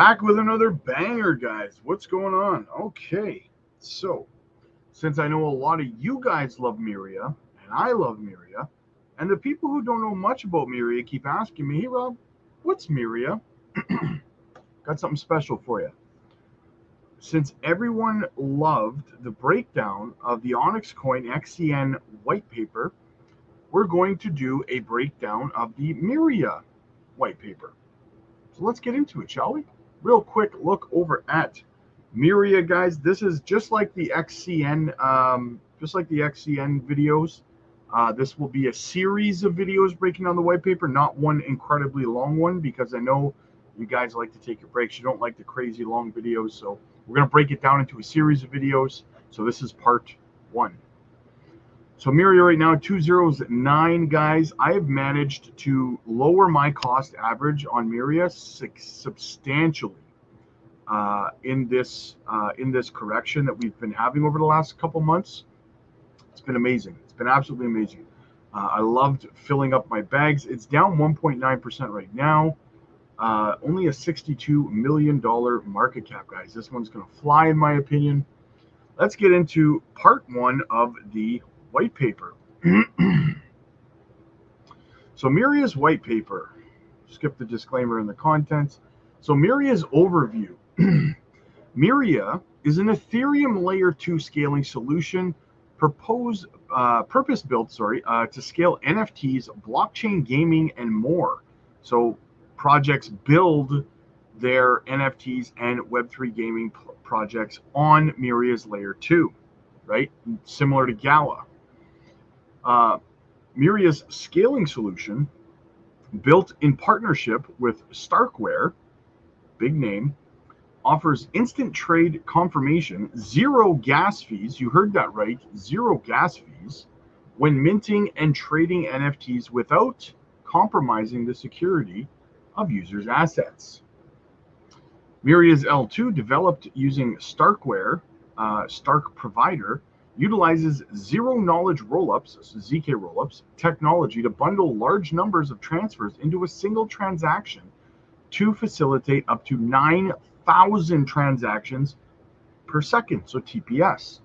Back with another banger, guys. What's going on? Okay, so since I know a lot of you guys love Myria, and I love Myria, and the people who don't know much about Myria keep asking me, hey Rob, what's Myria? Got something special for you. Since everyone loved the breakdown of the Onyx Coin XCN white paper, we're going to do a breakdown of the Myria white paper. So let's get into it, shall we? Real quick look over at Myria, guys. This is just like the XCN, videos. This will be a series of videos breaking down the white paper, not one incredibly long one, because I know you guys like to take your breaks. You don't like the crazy long videos, so we're going to break it down into a series of videos. So this is part one. So Myria right now, 209, guys. I have managed to lower my cost average on Myria substantially in this correction that we've been having over the last couple months. It's been amazing. It's been absolutely amazing. I loved filling up my bags. It's down 1.9% right now. Only a $62 million market cap, guys. This one's going to fly, in my opinion. Let's get into part one of the white paper. So Myria's white paper. Skip the disclaimer in the contents. So Myria's overview. Myria is an Ethereum layer 2 scaling solution purpose-built to scale NFTs, blockchain gaming, and more. So projects build their NFTs and Web3 gaming projects on Myria's layer 2, right? Similar to Gala. Myria's scaling solution, built in partnership with Starkware, big name, offers instant trade confirmation, zero gas fees. You heard that right, zero gas fees when minting and trading NFTs without compromising the security of users' assets. Myria's L2, developed using Starkware, Stark Provider, utilizes zero-knowledge rollups, ZK rollups, technology to bundle large numbers of transfers into a single transaction to facilitate up to 9,000 transactions per second, so TPS.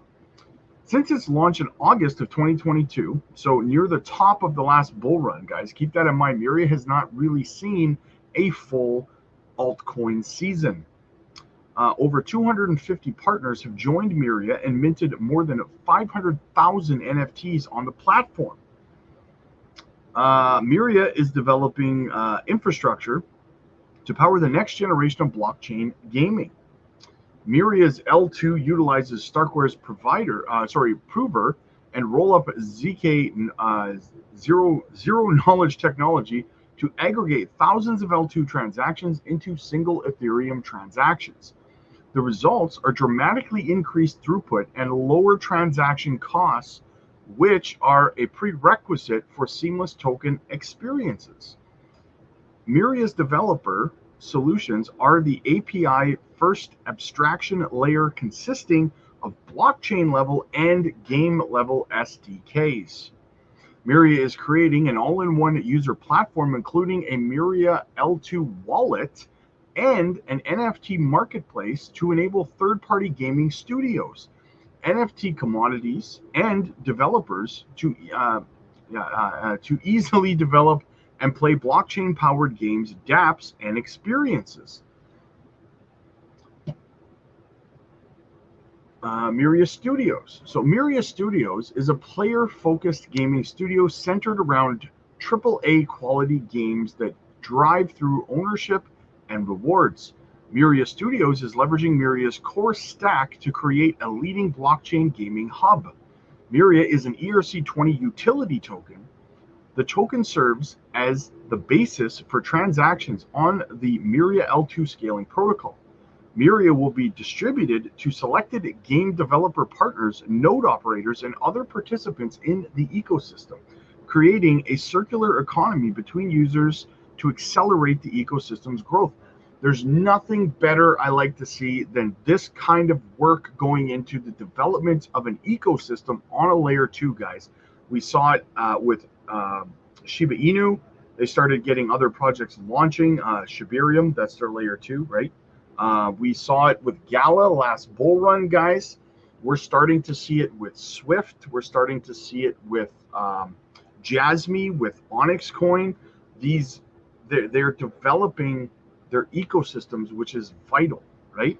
Since its launch in August of 2022, so near the top of the last bull run, guys, keep that in mind, Myria has not really seen a full altcoin season. Over 250 partners have joined Myria and minted more than 500,000 NFTs on the platform. Myria is developing infrastructure to power the next generation of blockchain gaming. Myria's L2 utilizes Starkware's prover and rollup ZK zero knowledge technology to aggregate thousands of L2 transactions into single Ethereum transactions. The results are dramatically increased throughput and lower transaction costs, which are a prerequisite for seamless token experiences. Myria's developer solutions are the API first abstraction layer consisting of blockchain level and game level SDKs. Myria is creating an all-in-one user platform, including a Myria L2 wallet and an NFT marketplace to enable third-party gaming studios, NFT commodities, and developers to easily develop and play blockchain-powered games, dApps, and experiences. Myria Studios. So Myria Studios is a player-focused gaming studio centered around AAA quality games that drive through ownership and rewards. Myria Studios is leveraging Myria's core stack to create a leading blockchain gaming hub. Myria is an ERC20 utility token. The token serves as the basis for transactions on the Myria L2 scaling protocol. Myria will be distributed to selected game developer partners, node operators, and other participants in the ecosystem, creating a circular economy between users to accelerate the ecosystem's growth. There's nothing better I like to see than this kind of work going into the development of an ecosystem on a layer 2, guys. We saw it with Shiba Inu. They started getting other projects launching. Shibarium, that's their layer 2, right? We saw it with Gala last bull run, guys. We're starting to see it with Swift. We're starting to see it with JASMY, with Onyx Coin. They're developing their ecosystems, which is vital, right?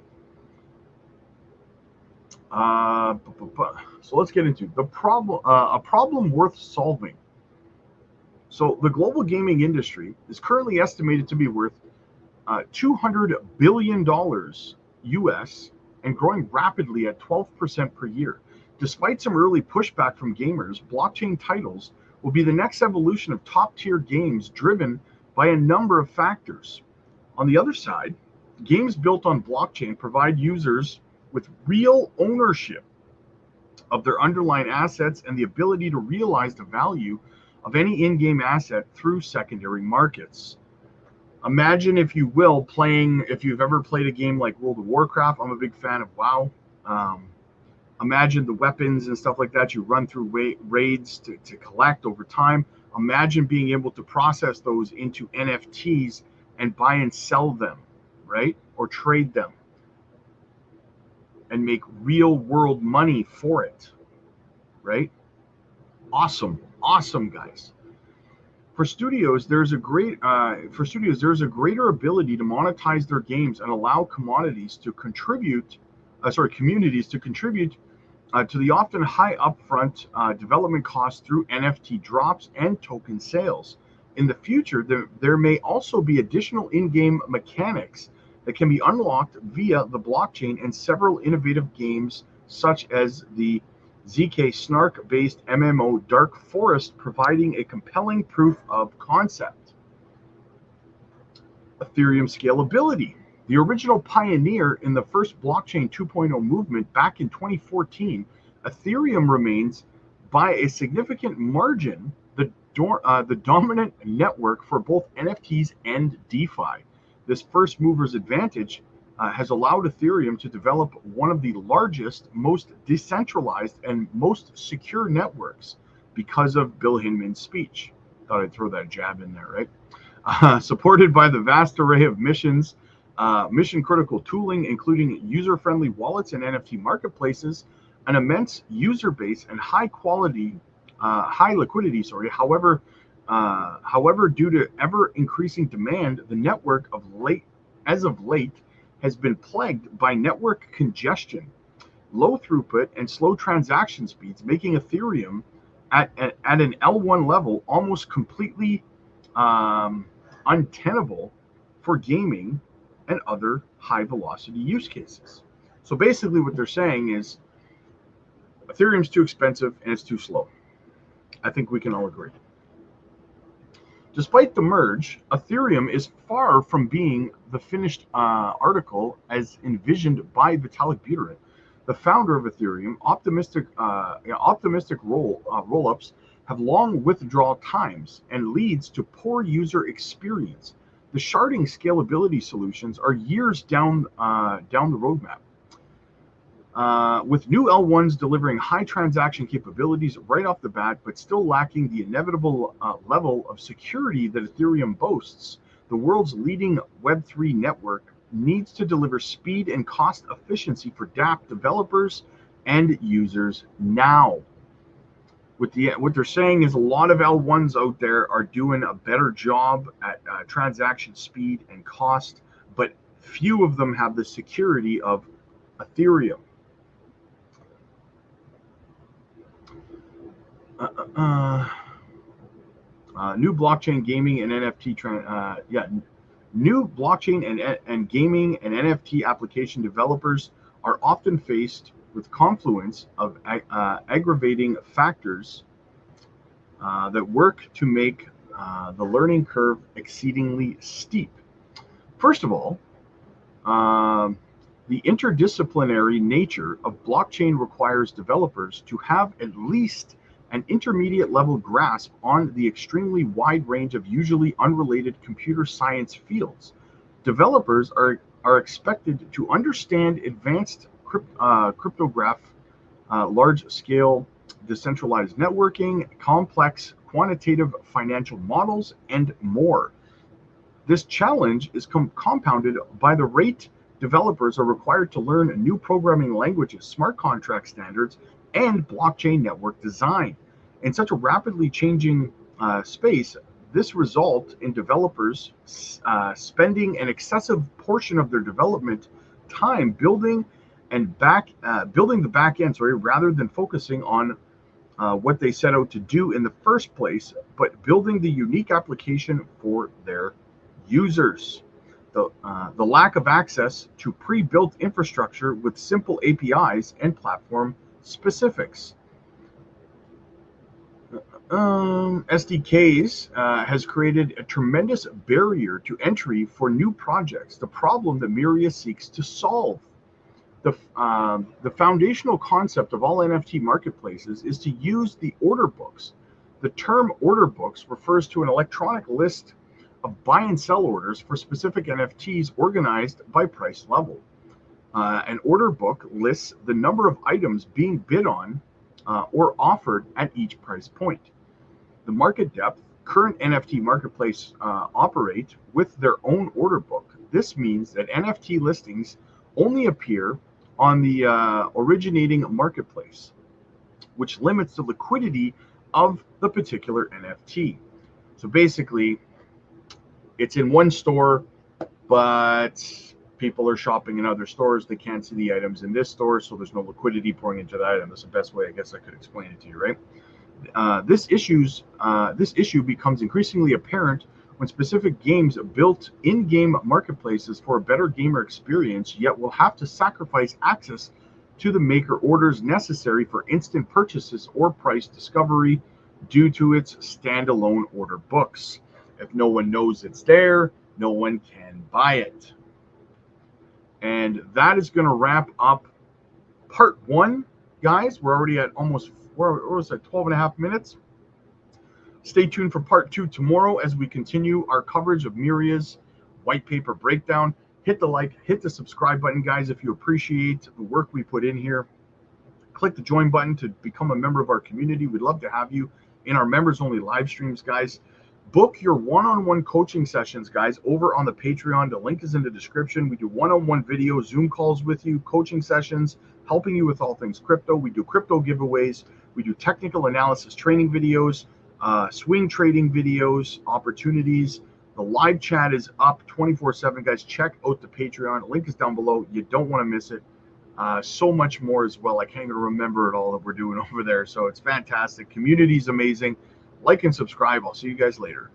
So let's get into the problem. A problem worth solving. So the global gaming industry is currently estimated to be worth $200 billion US and growing rapidly at 12% per year. Despite some early pushback from gamers, blockchain titles will be the next evolution of top-tier games driven by a number of factors. On the other side, games built on blockchain provide users with real ownership of their underlying assets and the ability to realize the value of any in-game asset through secondary markets. Imagine, if you will, if you've ever played a game like World of Warcraft. I'm a big fan of WoW. Imagine the weapons and stuff like that you run through raids to collect over time. Imagine being able to process those into NFTs and buy and sell them, right? Or trade them and make real world money for it, right? Awesome, guys. For studios, there's a greater ability to monetize their games and allow communities to contribute to the often high upfront development costs through NFT drops and token sales. In the future, there may also be additional in-game mechanics that can be unlocked via the blockchain and several innovative games such as the ZK Snark-based MMO Dark Forest, providing a compelling proof of concept. Ethereum scalability. The original pioneer in the first blockchain 2.0 movement back in 2014, Ethereum remains by a significant margin the dominant network for both NFTs and DeFi. This first mover's advantage has allowed Ethereum to develop one of the largest, most decentralized, and most secure networks because of Bill Hinman's speech. Thought I'd throw that jab in there, right? Supported by the vast array of mission-critical tooling, including user-friendly wallets and NFT marketplaces, an immense user base, and high liquidity. However, due to ever-increasing demand, the network as of late has been plagued by network congestion, low throughput, and slow transaction speeds, making Ethereum at an L1 level almost completely untenable for gaming and other high-velocity use cases. So basically what they're saying is Ethereum's too expensive and it's too slow. I think we can all agree. Despite the merge, Ethereum is far from being the finished article as envisioned by Vitalik Buterin, the founder of Ethereum. Optimistic roll-ups have long withdrawal times and leads to poor user experience. The sharding scalability solutions are years down the roadmap. With new L1s delivering high transaction capabilities right off the bat, but still lacking the inevitable level of security that Ethereum boasts, the world's leading Web3 network needs to deliver speed and cost efficiency for dApp developers and users now. What they're saying is a lot of L1s out there are doing a better job at transaction speed and cost, but few of them have the security of Ethereum. New blockchain gaming and NFT new blockchain and gaming and NFT application developers are often faced with confluence of aggravating factors that work to make the learning curve exceedingly steep. First of all, the interdisciplinary nature of blockchain requires developers to have at least an intermediate level grasp on the extremely wide range of usually unrelated computer science fields. Developers are expected to understand advanced cryptography, large-scale decentralized networking, complex quantitative financial models, and more. This challenge is compounded by the rate developers are required to learn new programming languages, smart contract standards, and blockchain network design. In such a rapidly changing space, this results in developers spending an excessive portion of their development time building the back end, rather than focusing on what they set out to do in the first place, but building the unique application for their users. The lack of access to pre-built infrastructure with simple APIs and platform specifics. SDKs has created a tremendous barrier to entry for new projects, the problem that Myria seeks to solve. The foundational concept of all NFT marketplaces is to use the order books. The term order books refers to an electronic list of buy and sell orders for specific NFTs organized by price level. An order book lists the number of items being bid on or offered at each price point. The market depth current NFT marketplace operate with their own order book. This means that NFT listings only appear on the originating marketplace, which limits the liquidity of the particular NFT. So basically, it's in one store, but people are shopping in other stores. They can't see the items in this store, so there's no liquidity pouring into that item. That's the best way, I guess, I could explain it to you, right? This issue becomes increasingly apparent when specific games built in-game marketplaces for a better gamer experience, yet will have to sacrifice access to the maker orders necessary for instant purchases or price discovery due to its standalone order books. If no one knows it's there, no one can buy it. And that is going to wrap up part one, guys. We're already at we're at 12 and a half minutes. Stay tuned for part two tomorrow as we continue our coverage of Myria's white paper breakdown. Hit the like, hit the subscribe button, guys, if you appreciate the work we put in here. Click the join button to become a member of our community. We'd love to have you in our members-only live streams, guys. Book your one-on-one coaching sessions, guys, over on the Patreon. The link is in the description. We do one-on-one video, Zoom calls with you, coaching sessions, helping you with all things crypto. We do crypto giveaways. We do technical analysis training videos, swing trading videos, opportunities. The live chat is up 24/7, guys. Check out the Patreon. Link is down below. You don't want to miss it. So much more as well. I can't even remember it all that we're doing over there. So it's fantastic. Community is amazing. Like and subscribe. I'll see you guys later.